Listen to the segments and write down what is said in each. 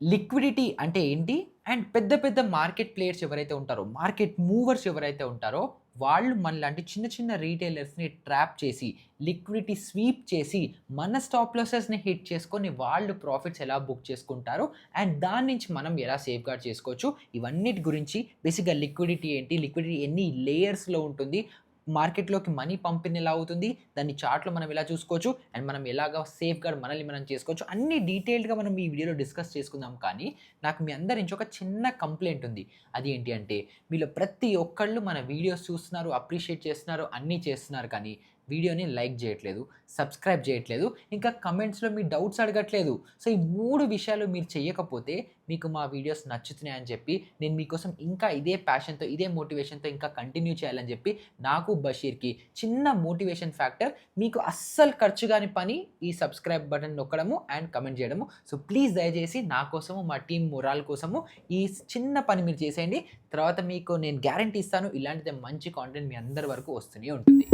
Liquidity అంటే ఏంటి? And పెద్ద పెద్ద మార్కెట్ ప్లేయర్స్ ఎవరైతే ఉంటారో, మార్కెట్ మూవర్స్ ఎవరైతే ఉంటారో, వాళ్ళు మనలాంటి చిన్న చిన్న రీటైలర్స్‌ని ట్రాప్ చేసి, లిక్విడిటీ స్వీప్ చేసి, మన స్టాప్ లాసెస్‌ని హిట్ చేసుకొని, వాళ్ళు ప్రాఫిట్స్ ఎలా బుక్ చేసుకుంటారో, అండ్ దాని నుంచి మనం ఎలా సేఫ్‌గార్డ్ చేసుకోవచ్చు. ఇవన్నిటి గురించి బేసిక్‌గా లిక్విడిటీ ఏంటి? లిక్విడిటీ ఎన్ని లేయర్స్‌లో ఉంటుంది? మార్కెట్‌లోకి మనీ పంపిణీ ఎలా అవుతుంది? దాన్ని చార్ట్‌లో మనం ఎలా చూసుకోవచ్చు? అండ్ మనం ఎలాగా సేఫ్‌గార్డ్ మనల్ని మనం చేసుకోవచ్చు? అన్నీ డీటెయిల్డ్‌గా మనం ఈ వీడియోలో డిస్కస్ చేసుకుందాం. కానీ నాకు మీ అందరి నుంచి ఒక చిన్న కంప్లెయింట్ ఉంది. అది ఏంటి అంటే మీలో ప్రతి ఒక్కళ్ళు మన వీడియోస్ చూస్తున్నారు, అప్రిషియేట్ చేస్తున్నారు, అన్నీ చేస్తున్నారు. కానీ వీడియోని లైక్ చేయట్లేదు, సబ్స్క్రైబ్ చేయట్లేదు, ఇంకా కమెంట్స్‌లో మీ డౌట్స్ అడగట్లేదు. సో, ఈ 3 విషయాలు మీరు చెయ్యకపోతే మీకు మా వీడియోస్ నచ్చుతున్నాయని చెప్పి, నేను మీకోసం ఇంకా ఇదే ప్యాషన్‌తో, ఇదే మోటివేషన్‌తో ఇంకా కంటిన్యూ చేయాలని చెప్పి నాకు, బషీర్‌కి చిన్న మోటివేషన్ ఫ్యాక్టర్. మీకు అస్సలు ఖర్చు గాని పని ఈ సబ్స్క్రైబ్ బటన్ నొక్కడము అండ్ కమెంట్ చేయడము. సో, ప్లీజ్ దయచేసి నా కోసము, మా టీమ్ మొరాల్ కోసము ఈ చిన్న పని మీరు చేసేయండి. తర్వాత మీకు నేను గ్యారంటీ ఇస్తాను ఇలాంటిదే మంచి కాంటెంట్ మీ అందరి వరకు వస్తూనే ఉంటుంది.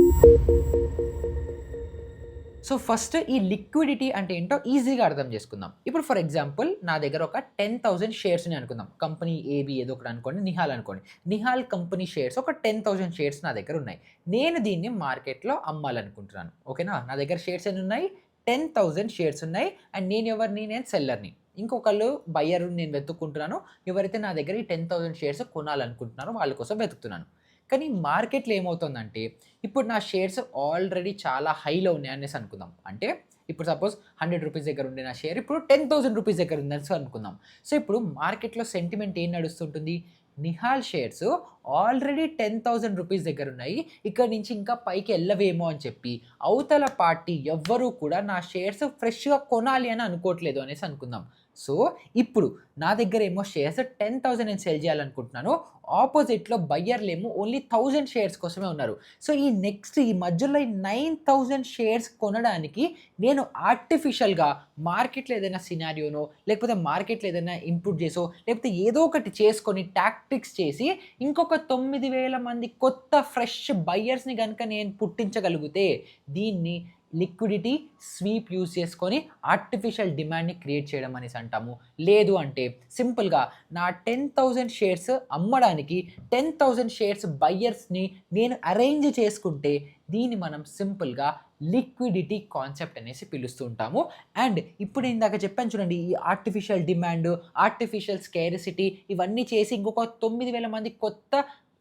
సో, ఫస్ట్ ఈ లిక్విడిటీ అంటే ఏంటో ఈజీగా అర్థం చేసుకుందాం. ఇప్పుడు ఫర్ ఎగ్జాంపుల్ నా దగ్గర ఒక 10,000 షేర్స్ ఉన్నాయి అనుకుందాం. కంపెనీ ఏబీ ఏదో ఒకటి అనుకోండి. నిహాల్ అనుకోండి. నిహాల్ కంపెనీ షేర్స్ ఒక 10,000 షేర్స్ నా దగ్గర ఉన్నాయి. నేను దీన్ని మార్కెట్‌లో అమ్మాలనుకుంటున్నాను. ఓకేనా? నా దగ్గర షేర్స్ ఎన్ని ఉన్నాయి? 10,000 షేర్స్ ఉన్నాయి. అండ్ నేను ఎవరిని? నేను సెల్లర్‌ని. ఇంకొకళ్ళు బయ్యర్ నేను వెతుక్కుంటున్నాను. ఎవరైతే నా దగ్గర ఈ 10,000 షేర్స్ కొనాలనుకుంటున్నారో వాళ్ళ కోసం వెతుకుతున్నాను. కానీ మార్కెట్‌లో ఏమవుతుందంటే, ఇప్పుడు నా షేర్స్ ఆల్రెడీ చాలా హైలో ఉన్నాయనేసి అనుకుందాం. అంటే ఇప్పుడు సపోజ్ రూ. 100 దగ్గర ఉండే నా షేర్ ఇప్పుడు రూ. 10,000 దగ్గర ఉందనేసి అనుకుందాం. సో, ఇప్పుడు మార్కెట్‌లో సెంటిమెంట్ ఏం నడుస్తుంటుంది? నిహాల్ షేర్స్ ఆల్రెడీ రూ. 10,000 దగ్గర ఉన్నాయి. ఇక్కడి నుంచి ఇంకా పైకి ఎళ్ళవేమో అని చెప్పి, అవతల పార్టీ ఎవ్వరు కూడా నా షేర్స్ ఫ్రెష్‌గా కొనాలి అని అనుకోవట్లేదు అనేసి అనుకుందాం. సో, ఇప్పుడు నా దగ్గరేమో షేర్స్ 10,000 నేను సెల్ చేయాలనుకుంటున్నాను. ఆపోజిట్‌లో బయ్యర్‌లేమో ఓన్లీ 1000 షేర్స్ కోసమే ఉన్నారు. సో, ఈ మధ్యలో ఈ 9,000 షేర్స్ కొనడానికి నేను ఆర్టిఫిషియల్‌గా మార్కెట్‌లో ఏదైనా సినారియోనో, లేకపోతే మార్కెట్‌లో ఏదైనా ఇన్పుట్ చేసో, లేకపోతే ఏదో ఒకటి చేసుకొని టాక్టిక్స్ చేసి ఇంకొక 9,000 మంది కొత్త ఫ్రెష్ బయ్యర్స్‌ని గనుక నేను పుట్టించగలిగితే దీన్ని లిక్విడిటీ స్వీప్ యూజ్ చేసుకొని ఆర్టిఫిషియల్ డిమాండ్‌ని క్రియేట్ చేయడం అనేసి అంటాము. లేదు అంటే సింపుల్‌గా నా 10,000 షేర్స్ అమ్మడానికి 10,000 షేర్స్ బయ్యర్స్‌ని నేను అరేంజ్ చేసుకుంటే దీన్ని మనం సింపుల్‌గా లిక్విడిటీ కాన్సెప్ట్ అనేసి పిలుస్తూ ఉంటాము. అండ్ ఇప్పుడు ఇందాక చెప్పాను చూడండి ఈ ఆర్టిఫిషియల్ డిమాండ్, ఆర్టిఫిషియల్ స్కేర్సిటీ ఇవన్నీ చేసి ఇంకొక 9,000 మంది కొత్త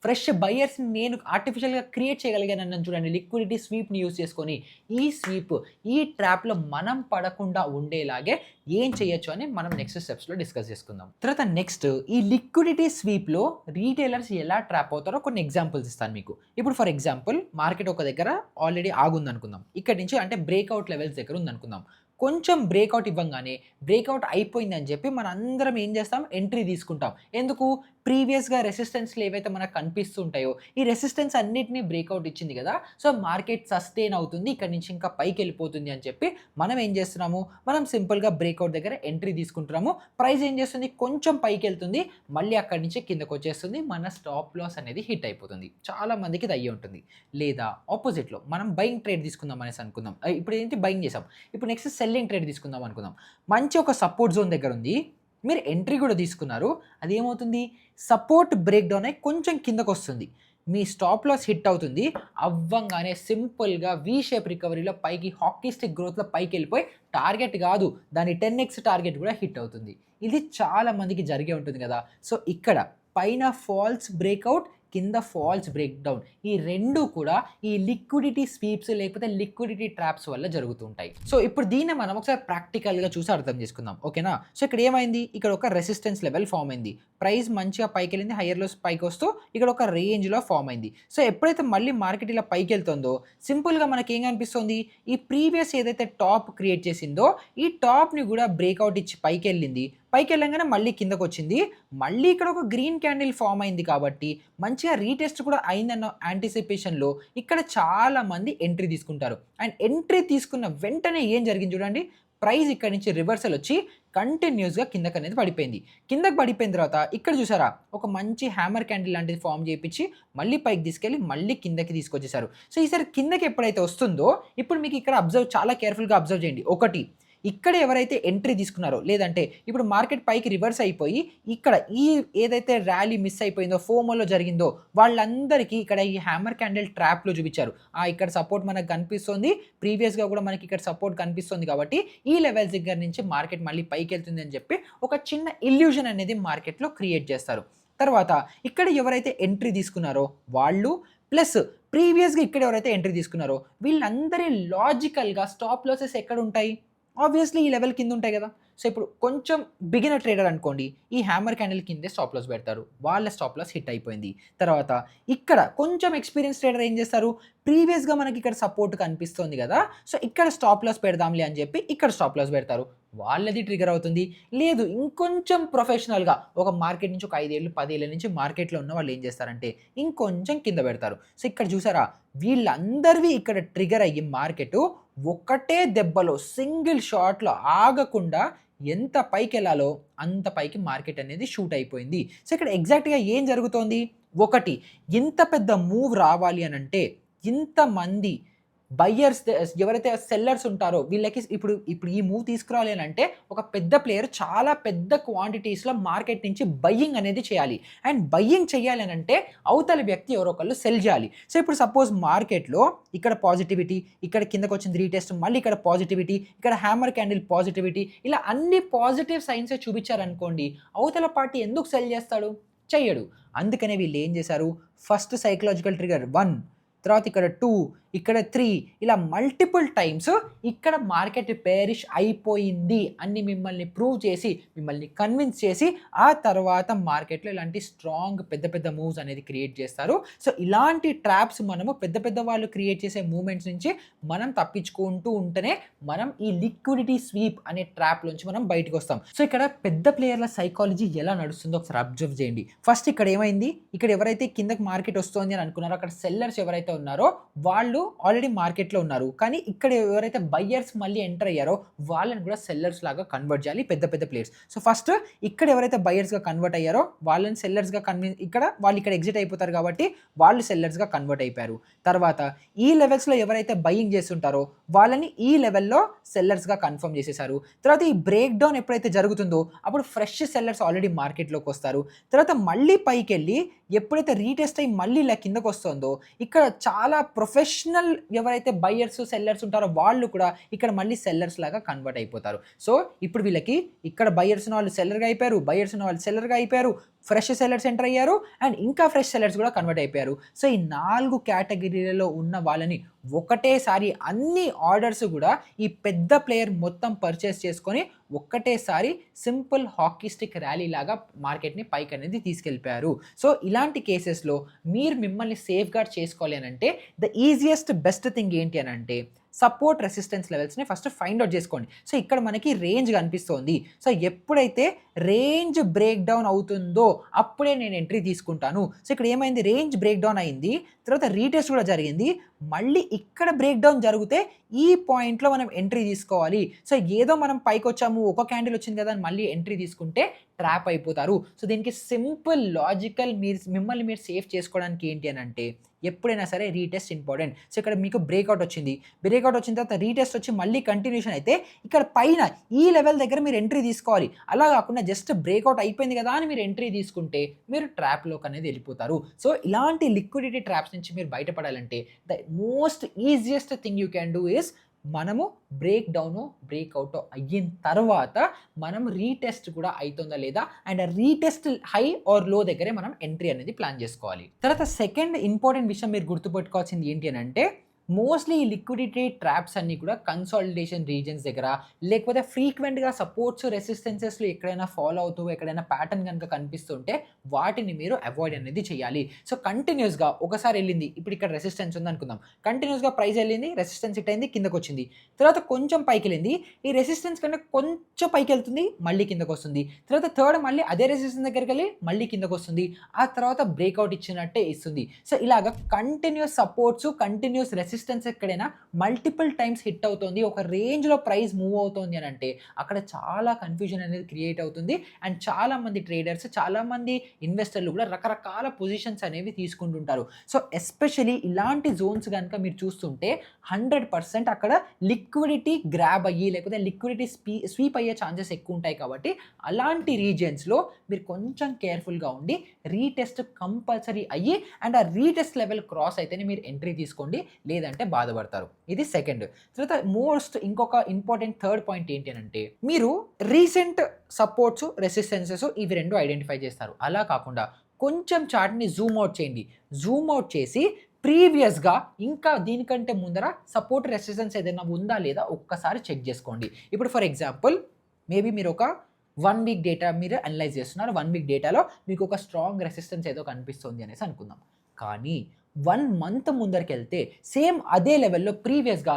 ఫ్రెష్ బయర్స్‌ని నేను ఆర్టిఫిషియల్‌గా క్రియేట్ చేయగలిగానన్నాను చూడండి. లిక్విడిటీ స్వీప్‌ని యూజ్ చేసుకొని. ఈ స్వీప్, ఈ ట్రాప్‌లో మనం పడకుండా ఉండేలాగే ఏం చేయొచ్చు అని మనం నెక్స్ట్ స్టెప్స్‌లో డిస్కస్ చేసుకుందాం. తర్వాత నెక్స్ట్ ఈ లిక్విడిటీ స్వీప్‌లో రీటైలర్స్ ఎలా ట్రాప్ అవుతారో కొన్ని ఎగ్జాంపుల్స్ ఇస్తాను మీకు. ఇప్పుడు ఫర్ ఎగ్జాంపుల్ మార్కెట్ ఒక దగ్గర ఆల్రెడీ ఆగుందనుకుందాం. ఇక్కడి నుంచి అంటే బ్రేక్‌ఔట్ లెవెల్స్ దగ్గర ఉందనుకుందాం. కొంచెం బ్రేక్‌ఔట్ ఇవ్వంగానే బ్రేక్‌ఔట్ అయిపోయిందని చెప్పి మనందరం ఏం చేస్తాం? ఎంట్రీ తీసుకుంటాం. ఎందుకు? ప్రీవియస్‌గా రెసిస్టెన్స్‌లు ఏవైతే మనకు కనిపిస్తుంటాయో, ఈ రెసిస్టెన్స్ అన్నిటిని బ్రేక్‌ఔట్ ఇచ్చింది కదా! సో, మార్కెట్ సస్టైన్ అవుతుంది. ఇక్కడి నుంచి ఇంకా పైకెళ్ళిపోతుంది అని చెప్పి మనం ఏం చేస్తున్నాము? మనం సింపుల్‌గా బ్రేక్‌ఔట్ దగ్గర ఎంట్రీ తీసుకుంటున్నాము. ప్రైస్ ఏం చేస్తుంది? కొంచెం పైకెళ్తుంది. మళ్ళీ అక్కడి నుంచి కిందకొచ్చేస్తుంది. మన స్టాప్ లాస్ అనేది హిట్ అయిపోతుంది. చాలా మందికి ఇది అయ్యే ఉంటుంది. లేదా ఆపోజిట్‌లో మనం బయింగ్ ట్రేడ్ తీసుకుందాం అనేసి అనుకుందాం. ఇప్పుడు ఏంటి బయింగ్ చేసాం. ఇప్పుడు నెక్స్ట్ సెల్లింగ్ ట్రేడ్ తీసుకుందాం అనుకుందాం. మంచి ఒక సపోర్ట్ జోన్ దగ్గర ఉంది. మీరు ఎంట్రీ కూడా తీసుకున్నారు. అదేమవుతుంది? సపోర్ట్ బ్రేక్ డౌన్ అయ్యి కొంచెం కిందకొస్తుంది. మీ స్టాప్ లాస్ హిట్ అవుతుంది. అవ్వంగానే సింపుల్‌గా వి షేప్ రికవరీలో పైకి హాకీ స్టిక్ గ్రోత్‌లో పైకెళ్ళిపోయి టార్గెట్ కాదు దాని 10x టార్గెట్ కూడా హిట్ అవుతుంది. ఇది చాలా మందికి జరిగే ఉంటుంది కదా! సో, ఇక్కడ పైన ఫాల్స్ బ్రేక్‌ఔట్, కింద ఫాల్స్ బ్రేక్ డౌన్. ఈ 2 కూడా ఈ లిక్విడిటీ స్వీప్స్ లేకపోతే లిక్విడిటీ ట్రాప్స్ వల్ల జరుగుతూ ఉంటాయి. సో, ఇప్పుడు దీన్ని మనం ఒకసారి ప్రాక్టికల్‌గా చూసి అర్థం చేసుకుందాం. ఓకేనా? సో, ఇక్కడ ఏమైంది? ఇక్కడ ఒక రెసిస్టెన్స్ లెవెల్ ఫార్మ్ అయింది. ప్రైస్ మంచిగా పైకెళ్ళింది. హైయర్ లోస్ పైకొస్తూ ఇక్కడ ఒక రేంజ్‌లో ఫార్మ్ అయింది. సో, ఎప్పుడైతే మళ్ళీ మార్కెట్ ఇలా పైకెళ్తుందో సింపుల్‌గా మనకేం కనిపిస్తుంది? ఈ ప్రీవియస్ ఏదైతే టాప్ క్రియేట్ చేసిందో ఈ టాప్‌ని కూడా బ్రేక్‌ఔట్ ఇచ్చి పైకెళ్ళింది. పైకెళ్ళంగానే మళ్ళీ కిందకొచ్చింది. మళ్ళీ ఇక్కడ ఒక గ్రీన్ క్యాండిల్ ఫార్మ్ అయింది కాబట్టి మంచిగా రీటెస్ట్ కూడా అయిందన్న యాంటిసిపేషన్‌లో ఇక్కడ చాలా మంది ఎంట్రీ తీసుకుంటారు. అండ్ ఎంట్రీ తీసుకున్న వెంటనే ఏం జరిగింది చూడండి. ప్రైస్ ఇక్కడి నుంచి రివర్సల్ వచ్చి కంటిన్యూయస్‌గా కిందకనేది పడిపోయింది. కిందకి పడిపోయిన తర్వాత ఇక్కడ చూసారా? ఒక మంచి హ్యామర్ క్యాండిల్ లాంటిది ఫార్మ్ చేపిచ్చి మళ్ళీ పైకి తీసుకెళ్ళి మళ్ళీ కిందకి తీసుకొచ్చేసారు. సో, ఈసారి కిందకి ఎప్పుడైతే వస్తుందో ఇప్పుడు మీకు ఇక్కడ చాలా కేర్‌ఫుల్‌గా అబ్జర్వ్ చేయండి. ఒకటి ఇక్కడ ఎవరైతే ఎంట్రీ తీసుకున్నారో లేదంటే ఇప్పుడు మార్కెట్ పైకి రివర్స్ అయిపోయి ఇక్కడ ఈ ఏదైతే ర్యాలీ మిస్ అయిపోయిందో ఫోమోలో జరిగిందో వాళ్ళందరికీ ఇక్కడ ఈ హ్యామర్ క్యాండిల్ ట్రాప్లో చూపించారు. ఇక్కడ సపోర్ట్ మనకు కనిపిస్తుంది, ప్రీవియస్గా కూడా మనకి ఇక్కడ సపోర్ట్ కనిపిస్తుంది కాబట్టి ఈ లెవెల్స్ దగ్గర నుంచి మార్కెట్ మళ్ళీ పైకి వెళ్తుంది అని చెప్పి ఒక చిన్న ఇల్యూజన్ అనేది మార్కెట్లో క్రియేట్ చేస్తారు. తర్వాత ఇక్కడ ఎవరైతే ఎంట్రీ తీసుకున్నారో వాళ్ళు ప్లస్ ప్రీవియస్గా ఇక్కడ ఎవరైతే ఎంట్రీ తీసుకున్నారో వీళ్ళందరి లాజికల్గా స్టాప్ లాసెస్ ఎక్కడ ఉంటాయి? ఆబ్వియస్లీ ఈ లెవెల్ కింద ఉంటాయి కదా. సో ఇప్పుడు కొంచెం బిగినర్ ట్రేడర్ అనుకోండి, ఈ హ్యామర్ క్యాండిల్ కిందే స్టాప్ లాస్ పెడతారు, వాళ్ళ స్టాప్ లాస్ హిట్ అయిపోయింది. తర్వాత ఇక్కడ కొంచెం ఎక్స్పీరియన్స్ ట్రేడర్ ఏం చేస్తారు, ప్రీవియస్గా మనకి ఇక్కడ సపోర్ట్ కనిపిస్తుంది కదా, సో ఇక్కడ స్టాప్ లాస్ పెడదాంలే అని చెప్పి ఇక్కడ స్టాప్ లాస్ పెడతారు, వాళ్ళది ట్రిగర్ అవుతుంది. లేదు ఇంకొంచెం ప్రొఫెషనల్గా ఒక మార్కెట్ నుంచి ఒక 5 ఏళ్ళు 10 ఏళ్ళ నుంచి మార్కెట్లో ఉన్న వాళ్ళు ఏం చేస్తారంటే ఇంకొంచెం కింద పెడతారు. సో ఇక్కడ చూసారా వీళ్ళందరివి ఇక్కడ ట్రిగర్ అయ్యి మార్కెట్ ఒకటే దెబ్బలో సింగిల్ షాట్లో ఆగకుండా ఎంత పైకి వెళ్ళాలో అంత పైకి మార్కెట్ అనేది షూట్ అయిపోయింది. సో ఇక్కడ ఎగ్జాక్ట్గా ఏం జరుగుతోంది, ఒకటి ఇంత పెద్ద మూవ్ రావాలి అని అంటే ఇంతమంది బయ్యర్స్ ఎవరైతే సెల్లర్స్ ఉంటారో వీళ్ళకి ఇప్పుడు ఈ మూవ్ తీసుకురావాలి అని అంటే ఒక పెద్ద ప్లేయర్ చాలా పెద్ద క్వాంటిటీస్లో మార్కెట్ నుంచి బయ్యింగ్ అనేది చేయాలి. అండ్ బయ్యింగ్ చేయాలి అని అంటే అవతల వ్యక్తి ఎవరో ఒకళ్ళు సెల్ చేయాలి. సో ఇప్పుడు సపోజ్ మార్కెట్లో ఇక్కడ పాజిటివిటీ, ఇక్కడ కిందకు వచ్చింది రీటెస్ట్, మళ్ళీ ఇక్కడ పాజిటివిటీ, ఇక్కడ హ్యామర్ క్యాండిల్ పాజిటివిటీ, ఇలా అన్ని పాజిటివ్ సైన్సే చూపించారనుకోండి, అవతల పార్టీ ఎందుకు సెల్ చేస్తాడు? చెయ్యడు. అందుకనే వీళ్ళు ఏం చేశారు, ఫస్ట్ సైకలాజికల్ ట్రిగర్ 1, తర్వాత ఇక్కడ 2, ఇక్కడ 3, ఇలా మల్టిపుల్ టైమ్స్ ఇక్కడ మార్కెట్ బేరిష్ అయిపోయింది అని మిమ్మల్ని ప్రూవ్ చేసి మిమ్మల్ని కన్విన్స్ చేసి ఆ తర్వాత మార్కెట్లో ఇలాంటి స్ట్రాంగ్ పెద్ద పెద్ద మూవ్స్ అనేది క్రియేట్ చేస్తారు. సో ఇలాంటి ట్రాప్స్ మనము పెద్ద పెద్ద వాళ్ళు క్రియేట్ చేసే మూమెంట్స్ నుంచి మనం తప్పించుకుంటూ ఉంటేనే మనం ఈ లిక్విడిటీ స్వీప్ అనే ట్రాప్ నుంచి మనం బయటకు వస్తాం. సో ఇక్కడ పెద్ద ప్లేయర్ల సైకాలజీ ఎలా నడుస్తుందో ఒకసారి అబ్జర్వ్ చేయండి. ఫస్ట్ ఇక్కడ ఏమైంది, ఇక్కడ ఎవరైతే కిందకి మార్కెట్ వస్తుంది అని అనుకున్నారో అక్కడ సెల్లర్స్ ఎవరైతే ఉన్నారో వాళ్ళు ఆల్రెడీ మార్కెట్లో ఉన్నారు, కానీ ఇక్కడ ఎవరైతే బయ్యర్స్ మళ్ళీ ఎంటర్ అయ్యారో వాళ్ళని కూడా సెల్లర్స్ లాగా కన్వర్ట్ చేయాలి పెద్ద పెద్ద ప్లేయర్స్. సో ఫస్ట్ ఇక్కడ ఎవరైతే బయ్యర్స్గా కన్వర్ట్ అయ్యారో వాళ్ళని సెల్లర్స్గా వాళ్ళు ఇక్కడ ఎగ్జిట్ అయిపోతారు కాబట్టి వాళ్ళు సెల్లర్స్గా కన్వర్ట్ అయిపోయారు. తర్వాత ఈ లెవెల్స్లో ఎవరైతే బయ్యింగ్ చేస్తుంటారో వాళ్ళని ఈ లెవెల్లో సెల్లర్స్గా కన్ఫర్మ్ చేసేసారు. తర్వాత ఈ బ్రేక్ డౌన్ ఎప్పుడైతే జరుగుతుందో అప్పుడు ఫ్రెష్ సెల్లర్స్ ఆల్రెడీ మార్కెట్లోకి వస్తారు. తర్వాత మళ్ళీ పైకి వెళ్ళి ఎప్పుడైతే రీటెస్ట్ అయ్యి మళ్ళీ ఇలా కిందకు వస్తుందో ఇక్కడ చాలా ప్రొఫెషనల్ ఎవరైతే బయ్యర్స్ సెల్లర్స్ ఉంటారో వాళ్ళు కూడా ఇక్కడ మళ్ళీ సెల్లర్స్ లాగా కన్వర్ట్ అయిపోతారు. సో ఇప్పుడు వీళ్ళకి ఇక్కడ బయ్యర్స్ ఉన్న వాళ్ళు సెల్లర్గా అయిపోయారు, బయ్యర్స్ ఉన్న వాళ్ళు సెల్లర్గా అయిపోయారు, ఫ్రెష్ సెల్లర్స్ ఎంటర్ అయ్యారు అండ్ ఇంకా ఫ్రెష్ సెల్లర్స్ కూడా కన్వర్ట్ అయిపోయారు. సో ఈ 4 కేటగిరీలలో ఉన్న వాళ్ళని ఒకటేసారి అన్ని ఆర్డర్స్ కూడా ఈ పెద్ద ప్లేయర్ మొత్తం పర్చేస్ చేసుకొని ఒక్కటేసారి సింపుల్ హాకీ స్టిక్ ర్యాలీ లాగా మార్కెట్ని పైకి అనేది తీసుకెళ్ళిపోయారు. సో ఇలాంటి కేసెస్లో మీరు మిమ్మల్ని సేఫ్ గార్డ్ చేసుకోవాలి అని అంటే ద ఈజియెస్ట్ బెస్ట్ థింగ్ ఏంటి అని అంటే సపోర్ట్ రెసిస్టెన్స్ లెవెల్స్ని ఫస్ట్ ఫైండ్ అవుట్ చేసుకోండి. సో ఇక్కడ మనకి రేంజ్ కనిపిస్తుంది. సో ఎప్పుడైతే రేంజ్ బ్రేక్ డౌన్ అవుతుందో అప్పుడే నేను ఎంట్రీ తీసుకుంటాను. సో ఇక్కడ ఏమైంది, రేంజ్ బ్రేక్ డౌన్ అయింది, తర్వాత రీటెస్ట్ కూడా జరిగింది, మళ్ళీ ఇక్కడ బ్రేక్ డౌన్ జరిగితే ఈ పాయింట్లో మనం ఎంట్రీ తీసుకోవాలి. సో ఏదో మనం పైకి వచ్చాము ఒక క్యాండిల్ వచ్చింది కదా అని మళ్ళీ ఎంట్రీ తీసుకుంటే ట్రాప్ అయిపోతారు. సో దీనికి సింపుల్ లాజికల్ మిమ్మల్ని మీరు సేఫ్ చేసుకోవడానికి ఏంటి అని అంటే ఎప్పుడైనా సరే రీటెస్ట్ ఇంపార్టెంట్. సో ఇక్కడ మీకు బ్రేక్అవుట్ వచ్చింది, బ్రేక్అవుట్ వచ్చిన తర్వాత రీటెస్ట్ వచ్చి మళ్ళీ కంటిన్యూషన్ అయితే ఇక్కడ పైన ఈ లెవెల్ దగ్గర మీరు ఎంట్రీ తీసుకోవాలి. అలా కాకుండా జస్ట్ బ్రేక్అవుట్ అయిపోయింది కదా అని మీరు ఎంట్రీ తీసుకుంటే మీరు ట్రాప్లోకి అనేది వెళ్ళిపోతారు. సో ఇలాంటి లిక్విడిటీ ట్రాప్స్ నుంచి మీరు బయటపడాలంటే the most easiest thing you can do is మనము బ్రేక్ డౌన్ బ్రేక్అవుట్ అయిన తర్వాత మనం రీటెస్ట్ కూడా అవుతుందా లేదా అండ్ రీటెస్ట్ హై ఆర్ లో దగ్గరే మనం ఎంట్రీ అనేది ప్లాన్ చేసుకోవాలి. తర్వాత సెకండ్ ఇంపార్టెంట్ విషయం మీరు గుర్తుపెట్టుకోవాల్సింది ఏంటి అని అంటే మోస్ట్లీ ఈ లిక్విడిటీ ట్రాప్స్ అన్నీ కూడా కన్సాలిడేషన్ రీజన్స్ దగ్గర లేకపోతే ఫ్రీక్వెంట్గా సపోర్ట్స్ రెసిస్టెన్సెస్లో ఎక్కడైనా ఫాలో అవుతూ ఎక్కడైనా ప్యాటర్న్ కనుక కనిపిస్తుంటే వాటిని మీరు అవాయిడ్ అనేది చేయాలి. సో కంటిన్యూస్గా ఒకసారి వెళ్ళింది, ఇప్పుడు ఇక్కడ రెసిస్టెన్స్ ఉంది అనుకుందాం, కంటిన్యూస్గా ప్రైస్ వెళ్ళింది, రెసిస్టెన్స్ హిట్ అయింది, కిందకు వచ్చింది, తర్వాత కొంచెం పైకి వెళ్ళింది, ఈ రెసిస్టెన్స్ కన్నా కొంచెం పైకి వెళ్తుంది, మళ్ళీ కిందకు వస్తుంది, తర్వాత థర్డ్ మళ్ళీ అదే రెసిస్టెన్స్ దగ్గరికి వెళ్ళి మళ్ళీ కిందకు వస్తుంది, ఆ తర్వాత బ్రేక్అవుట్ ఇచ్చినట్టే ఇస్తుంది. సో ఇలాగ continuous supports continuous resistance resistance ఎక్కడైనా మల్టిపుల్ టైమ్స్ హిట్ అవుతుంది, ఒక రేంజ్లో ప్రైస్ మూవ్ అవుతుంది అని అంటే అక్కడ చాలా కన్ఫ్యూజన్ అనేది క్రియేట్ అవుతుంది. అండ్ చాలామంది ట్రేడర్స్, చాలామంది ఇన్వెస్టర్లు కూడా రకరకాల పొజిషన్స్ అనేవి తీసుకుంటుంటారు. సో ఎస్పెషలీ ఇలాంటి జోన్స్ కనుక మీరు చూస్తుంటే 100% అక్కడ లిక్విడిటీ గ్రాబ్ అయ్యి లేకపోతే లిక్విడిటీ స్వీప్ అయ్యే ఛాన్సెస్ ఎక్కువ ఉంటాయి. కాబట్టి అలాంటి రీజియన్స్లో మీరు కొంచెం కేర్ఫుల్గా ఉండి రీటెస్ట్ కంపల్సరీ అయ్యి అండ్ ఆ రీటెస్ట్ లెవెల్ క్రాస్ అయితేనే మీరు ఎంట్రీ తీసుకోండి, లేదంటే బాధపడతారు. ఇది సెకండ్. తర్వాత ఇంకొక ఇంపార్టెంట్ థర్డ్ పాయింట్ ఏంటి అంటే మీరు రీసెంట్ సపోర్ట్స్, రెసిస్టెన్సెస్ ఇవి రెండు ఐడెంటిఫై చేస్తారు. అలా కాకుండా కొంచెం చార్ట్ని జూమ్ అవుట్ చేయండి. జూమ్ అవుట్ చేసి ప్రీవియస్గా ఇంకా దీనికంటే ముందర సపోర్ట్, రెసిస్టెన్స్ ఏదైనా ఉందా లేదా ఒక్కసారి చెక్ చేసుకోండి. ఇప్పుడు ఫర్ ఎగ్జాంపుల్ మేబీ మీరు ఒక 1 వీక్ డేటా మీరు అనలైజ్ చేస్తున్నారు. 1 వీక్ డేటాలో మీకు ఒక స్ట్రాంగ్ రెసిస్టెన్స్ ఏదో కనిపిస్తుంది అనేసి అనుకుందాం. కానీ 1 మంత్ ముందరికెళ్తే సేమ్ అదే లెవెల్‌లో ప్రీవియస్‌గా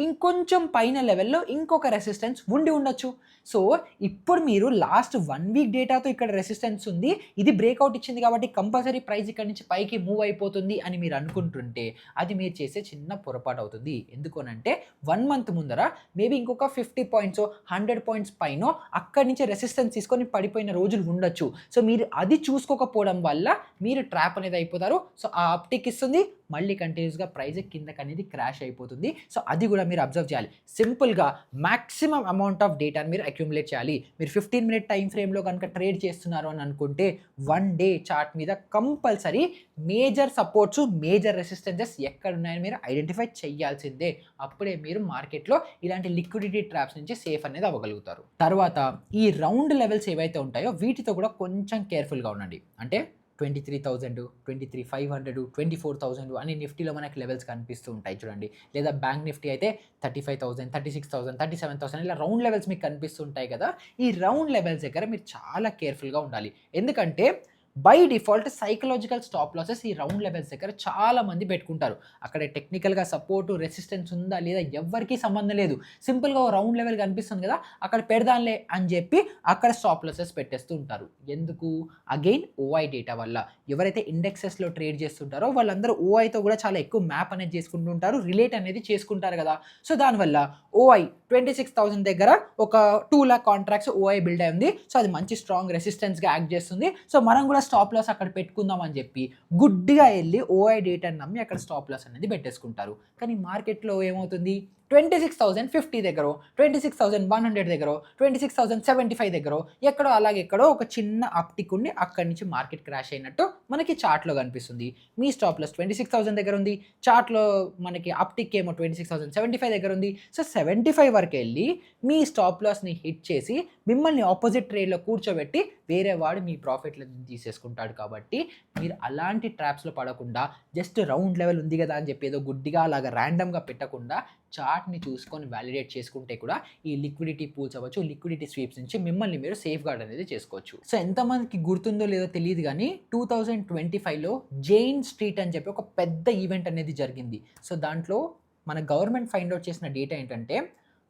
ఇంకొంచెం పైన లెవెల్‌లో ఇంకొక రెసిస్టెన్స్ ఉండి ఉండొచ్చు. సో, ఇప్పుడు మీరు లాస్ట్ 1 వీక్ డేటాతో ఇక్కడ రెసిస్టెన్స్ ఉంది. ఇది బ్రేక్‌ఔట్ ఇచ్చింది కాబట్టి కంపల్సరీ ప్రైస్ ఇక్కడి నుంచి పైకి మూవ్ అయిపోతుంది అని మీరు అనుకుంటుంటే అది మీరు చేసే చిన్న పొరపాటు అవుతుంది. ఎందుకనంటే 1 మంత్ ముందర మేబీ ఇంకొక 50 పాయింట్సో, 100 పాయింట్స్ పైనో అక్కడి నుంచి రెసిస్టెన్స్ తీసుకొని పడిపోయిన రోజులు ఉండొచ్చు. సో, మీరు అది చూసుకోకపోవడం వల్ల మీరు ట్రాప్ అనేది అయిపోతారు. సో, ఆ అప్‌టిక్ ఇస్తుంది. మళ్ళీ కంటిన్యూస్‌గా ప్రైస్ కిందకనేది క్రాష్ అయిపోతుంది. సో, అది కూడా మీరు అబ్జర్వ్ చేయాలి. సింపుల్‌గా మాక్సిమం అమౌంట్ ఆఫ్ డేటాని మీరు అక్యుములేట్ చేయాలి. మీరు 15 మినిట్ టైమ్ ఫ్రేమ్‌లో కనుక ట్రేడ్ చేస్తున్నారు అని అనుకుంటే 1 డే చార్ట్ మీద compulsory major supports, major resistances ఎక్కడున్నాయని మీరు ఐడెంటిఫై చేయాల్సిందే. అప్పుడే మీరు మార్కెట్‌లో ఇలాంటి లిక్విడిటీ ట్రాప్స్ నుంచి సేఫ్ అనేది అవ్వగలుగుతారు. తర్వాత ఈ రౌండ్ లెవెల్స్ ఏవైతే ఉంటాయో వీటితో కూడా కొంచెం కేర్‌ఫుల్‌గా ఉండండి. అంటే 23,000, 23,500, 24,000 అని నిఫ్టీలో మనకి లెవెల్స్ కనిపిస్తూ ఉంటాయి చూడండి. లేదా బ్యాంక్ నిఫ్టీ అయితే 35,000, 36,000, 37,000 ఇలా రౌండ్ లెవెల్స్ మీకు కనిపిస్తూ ఉంటాయి కదా. ఈ రౌండ్ లెవెల్స్ దగ్గర మీరు చాలా కేర్ఫుల్‌గా ఉండాలి. ఎందుకంటే by default psychological stop losses ఈ రౌండ్ లెవెల్స్ దగ్గర చాలా మంది పెట్టుకుంటారు. అక్కడ టెక్నికల్‌గా సపోర్టు, రెసిస్టెన్స్ ఉందా లేదా ఎవ్వరికీ సంబంధం లేదు. సింపుల్‌గా ఓ రౌండ్ లెవెల్ కనిపిస్తుంది కదా, అక్కడ పెడదాంలే అని చెప్పి అక్కడ స్టాప్ లాసెస్ పెట్టేస్తూ ఉంటారు. ఎందుకు? అగైన్ ఓఐ డేటా వల్ల. ఎవరైతే ఇండెక్సెస్‌లో ట్రేడ్ చేస్తుంటారో వాళ్ళందరూ ఓఐతో కూడా చాలా ఎక్కువ మ్యాప్ అనేది చేసుకుంటూ ఉంటారు, రిలేట్ అనేది చేసుకుంటారు కదా. సో దానివల్ల ఓఐ 26,000 దగ్గర ఒక 2 లాక్ కాంట్రాక్ట్స్ ఓఐ బిల్డ్ అయింది. సో అది మంచి స్ట్రాంగ్ రెసిస్టెన్స్‌గా యాక్ట్ చేస్తుంది. సో మనం కూడా స్టాప్ లాస్ అక్కడ పెట్టుకుందాం అని చెప్పి గుడ్డిగా వెళ్ళి ఓఐ డేటాని నమ్మి అక్కడ స్టాప్ లాస్ అనేది పెట్టేసుకుంటారు. కానీ మార్కెట్లో ఏమవుతుంది? 26,050 దగ్గర, 26,100 దగ్గర, 26,075 దగ్గర ఎక్కడో అలాగెక్కడో ఒక చిన్న అప్టిక్ ఉండి అక్కడి నుంచి మార్కెట్ క్రాష్ అయినట్టు మనకి చార్ట్లో కనిపిస్తుంది. మీ స్టాప్ లాస్ 26,000 దగ్గర ఉంది, చార్ట్లో మనకి అప్టిక్ ఏమో 26,075 దగ్గర ఉంది. సో 75 వరకు వెళ్ళి మీ స్టాప్ లాస్ని హిట్ చేసి మిమ్మల్ని ఆపోజిట్ ట్రేడ్లో కూర్చోబెట్టి వేరే వాడు మీ ప్రాఫిట్లను తీసేసుకుంటాడు. కాబట్టి మీరు అలాంటి ట్రాప్స్లో పడకుండా జస్ట్ రౌండ్ లెవెల్ ఉంది కదా అని చెప్పి ఏదో గుడ్డిగా అలాగా ర్యాండమ్గా పెట్టకుండా చార్ట్ని చూసుకొని వ్యాలిడేట్ చేసుకుంటే కూడా ఈ లిక్విడిటీ పూల్స్ అవ్వచ్చు, లిక్విడిటీ స్వీప్స్ నుంచి మిమ్మల్ని మీరు సేఫ్ గార్డ్ అనేది చేసుకోవచ్చు. సో ఎంతమందికి గుర్తుందో లేదో తెలియదు కానీ 2025లో జైన్ స్ట్రీట్ అని చెప్పి ఒక పెద్ద ఈవెంట్ అనేది జరిగింది. సో దాంట్లో మన గవర్నమెంట్ ఫైండ్ అవుట్ చేసిన డేటా ఏంటంటే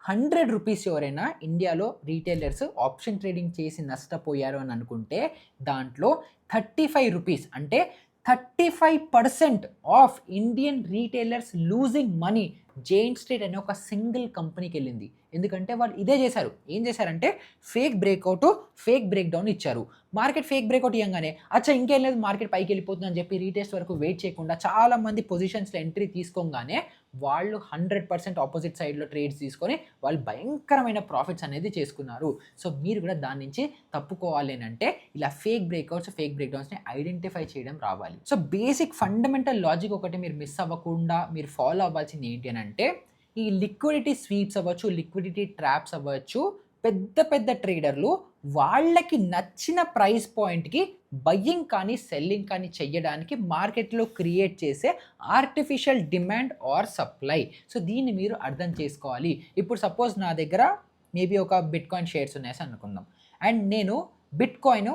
100 రూపీస్ ఎవరైనా ఇండియాలో రీటైలర్స్ ఆప్షన్ ట్రేడింగ్ చేసి నష్టపోయారు అని అనుకుంటే దాంట్లో 35 రూపీస్ అంటే 35% of Indian retailers losing money Jain street అనే ఒక సింగిల్ కంపెనీకి వెళ్ళింది. ఎందుకంటే వాళ్ళు ఇదే చేశారు. ఏం చేశారంటే fake breakout, fake break down ఇచ్చారు. మార్కెట్ ఫేక్ బ్రేక్అవుట్ ఇవ్వగానే అచ్చా ఇంకేం లేదు మార్కెట్ పైకి వెళ్ళిపోతుంది అని చెప్పి రీటెస్ట్ వరకు వెయిట్ చేయకుండా చాలామంది పొజిషన్స్లో ఎంట్రీ తీసుకోగానే వాళ్ళు 100% ఆపోజిట్ సైడ్లో ట్రేడ్స్ తీసుకొని వాళ్ళు భయంకరమైన ప్రాఫిట్స్ అనేది చేసుకున్నారు. సో మీరు కూడా దాని నుంచి తప్పుకోవాలి అంటే ఇలా ఫేక్ బ్రేక్అవుట్స్, ఫేక్ బ్రేక్ డౌన్స్ని ఐడెంటిఫై చేయడం రావాలి. సో బేసిక్ ఫండమెంటల్ లాజిక్ ఒకటి మీరు మిస్ అవ్వకుండా మీరు ఫాలో అవ్వాల్సింది ఏంటి అని అంటే ఈ లిక్విడిటీ స్వీప్స్ అవ్వచ్చు, లిక్విడిటీ ట్రాప్స్ అవ్వచ్చు, పెద్ద పెద్ద ట్రేడర్లు వాళ్ళకి నచ్చిన ప్రైస్ పాయింట్కి బయ్యింగ్ కానీ సెల్లింగ్ కానీ చెయ్యడానికి మార్కెట్లో క్రియేట్ చేసే artificial demand or supply. So దీన్ని మీరు అర్థం చేసుకోవాలి. ఇప్పుడు సపోజ్ నా దగ్గర మేబీ ఒక బిట్ కాయిన్ షేర్స్ ఉన్నాయని అనుకుందాం. అండ్ నేను బిట్ కాయిన్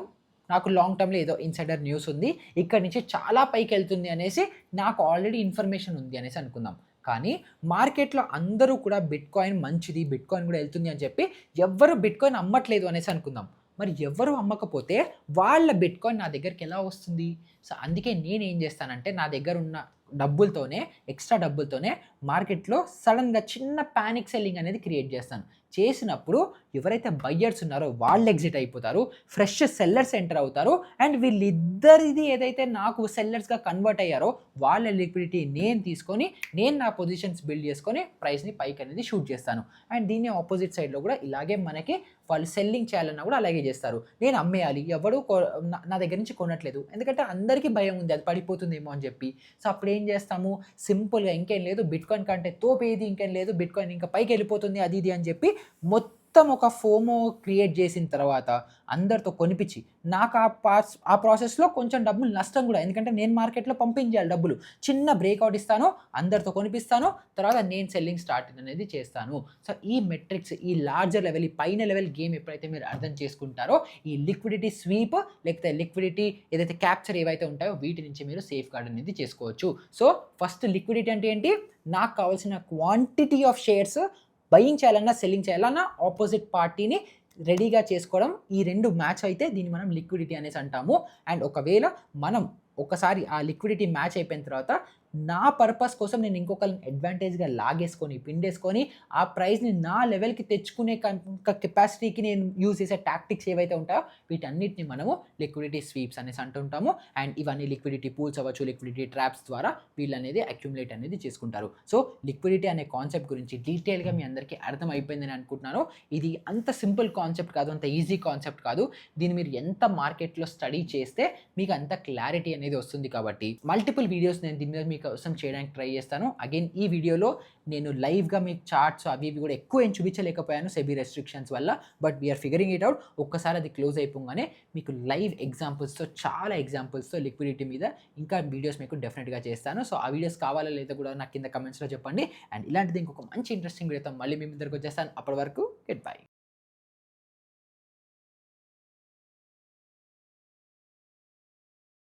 నాకు లాంగ్ టర్మ్లో ఏదో ఇన్సైడర్ న్యూస్ ఉంది, ఇక్కడ నుంచి చాలా పైకి వెళ్తుంది అనేసి నాకు ఆల్రెడీ ఇన్ఫర్మేషన్ ఉంది అనేసి అనుకుందాం. కానీ మార్కెట్లో అందరూ కూడా బిట్ కాయిన్ మంచిది, బిట్ కాయిన్ కూడా వెళ్తుంది అని చెప్పి ఎవ్వరు బిట్ కాయిన్ అమ్మట్లేదు అనేసి అనుకుందాం. మరి ఎవరు అమ్మకపోతే వాళ్ళ బిట్ కాయిన్ నా దగ్గరికి ఎలా వస్తుంది? సో అందుకే నేను ఏం చేస్తానంటే నా దగ్గర ఉన్న డబ్బులతోనే, ఎక్స్ట్రా డబ్బులతోనే మార్కెట్‌లో సడెన్‌గా చిన్న పానిక్ సెల్లింగ్ అనేది క్రియేట్ చేస్తాను. చేసినప్పుడు ఎవరైతే బయ్యర్స్ ఉన్నారో వాళ్ళు ఎగ్జిట్ అయిపోతారు. ఫ్రెష్ సెల్లర్స్ ఎంటర్ అవుతారు. అండ్ వీళ్ళిద్దరిది ఏదైతే నాకు సెల్లర్స్‌గా కన్వర్ట్ అయ్యారో వాళ్ళ లిక్విడిటీ నేను తీసుకొని, నేను నా పొజిషన్స్ బిల్డ్ చేసుకొని ప్రైస్‌ని పైకనేది షూట్ చేస్తాను. అండ్ దీన్ని ఆపోజిట్ సైడ్‌లో కూడా ఇలాగే మనకి వాళ్ళు సెల్లింగ్ చేయాలన్నా కూడా అలాగే చేస్తారు. నేను అమ్మేయాలి. ఎవడు నా దగ్గర నుంచి కొనట్లేదు. ఎందుకంటే అందరికీ భయం ఉంది అది పడిపోతుందేమో అని చెప్పి. సో అప్పుడేం చేస్తాము, సింపుల్‌గా ఇంకేం లేదు, బిట్‌కాయిన్ కంటే తోపేది ఇంకేం లేదు, బిట్‌కాయిన్ ఇంకా పైకెళ్ళిపోతుంది అది ఇది అని చెప్పి మొత్తం ఒక ఫోమో క్రియేట్ చేసిన తర్వాత అందరితో కొనిపిచ్చి నాకు ఆ ప్రాసెస్‌లో కొంచెం డబ్బులు నష్టం కూడా. ఎందుకంటే నేను మార్కెట్‌లో పంపించేయాలి డబ్బులు. చిన్న బ్రేక్‌ఔట్ ఇస్తాను, అందరితో కొనిపిస్తాను, తర్వాత నేను సెల్లింగ్ స్టార్ట్ అనేది చేస్తాను. సో ఈ మెట్రిక్స్, ఈ లార్జర్ లెవెల్, ఈ పైన లెవెల్ గేమ్ ఎప్పుడైతే మీరు అర్థం చేసుకుంటారో ఈ లిక్విడిటీ స్వీప్ లేకపోతే లిక్విడిటీ ఏదైతే క్యాప్చర్ ఏవైతే ఉంటాయో వీటి నుంచి మీరు సేఫ్ గార్డ్ అనేది చేసుకోవచ్చు. సో ఫస్ట్ లిక్విడిటీ అంటే ఏంటి? నాకు కావాల్సిన క్వాంటిటీ ఆఫ్ షేర్స్ బయింగ్ చేయాలన్నా, సెల్లింగ్ చేయాలన్నా ఆపోజిట్ పార్టీని రెడీగా చేసుకోవడం. ఈ 2 మ్యాచ్ అయితే దీన్ని మనం లిక్విడిటీ అనేసి అంటాము. అండ్ ఒకవేళ మనం ఒకసారి ఆ లిక్విడిటీ మ్యాచ్ అయిపోయిన తర్వాత నా పర్పస్ కోసం నేను ఇంకొకరిని అడ్వాంటేజ్‌గా లాగేసుకొని, పిండేసుకొని ఆ ప్రైస్‌ని నా లెవెల్‌కి తెచ్చుకునే కెపాసిటీకి నేను యూజ్ చేసే టాక్టిక్స్ ఏవైతే ఉంటాయో వీటన్నిటిని మనము లిక్విడిటీ స్వీప్స్ అనేసి అంటుంటాము. అండ్ ఇవన్నీ లిక్విడిటీ పూల్స్ అవ్వచ్చు, లిక్విడిటీ ట్రాప్స్ ద్వారా వీళ్ళనేది అక్యుములేట్ అనేది చేసుకుంటారు. సో లిక్విడిటీ అనే కాన్సెప్ట్ గురించి డీటెయిల్‌గా మీ అందరికీ అర్థమైపోయిందని అనుకుంటున్నాను. ఇది అంత సింపుల్ కాన్సెప్ట్ కాదు, అంత ఈజీ కాన్సెప్ట్ కాదు. దీన్ని మీరు ఎంత మార్కెట్‌లో స్టడీ చేస్తే మీకు అంత క్లారిటీ అనేది వస్తుంది కాబట్టి మల్టిపుల్ వీడియోస్ నేను దీని మీద మీకోసం చేయడానికి ట్రై చేస్తాను. అగైన్ ఈ వీడియోలో నేను లైవ్‌గా మీకు చార్ట్స్ అవి ఇవి కూడా ఎక్కువ ఏం చూపించలేకపోయాను సెబీ రెస్ట్రిక్షన్స్ వల్ల. But we're figuring it out. ఒక్కసారి అది క్లోజ్ అయిపోగానే మీకు లైవ్ ఎగ్జాంపుల్స్‌తో, చాలా ఎగ్జాంపుల్స్‌తో లిక్విడిటీ మీద ఇంకా వీడియోస్ మీకు డెఫినెట్‌గా చేస్తాను. సో ఆ వీడియోస్ కావాలా లేదా కూడా నాకు కింద కమెంట్స్‌లో చెప్పండి. అండ్ ఇలాంటిది ఇంకొక మంచి ఇంట్రెస్టింగ్ వీడియోతో మళ్ళీ మీ ముందరికి వచ్చేస్తాను. అప్పటి వరకు గుడ్ బై.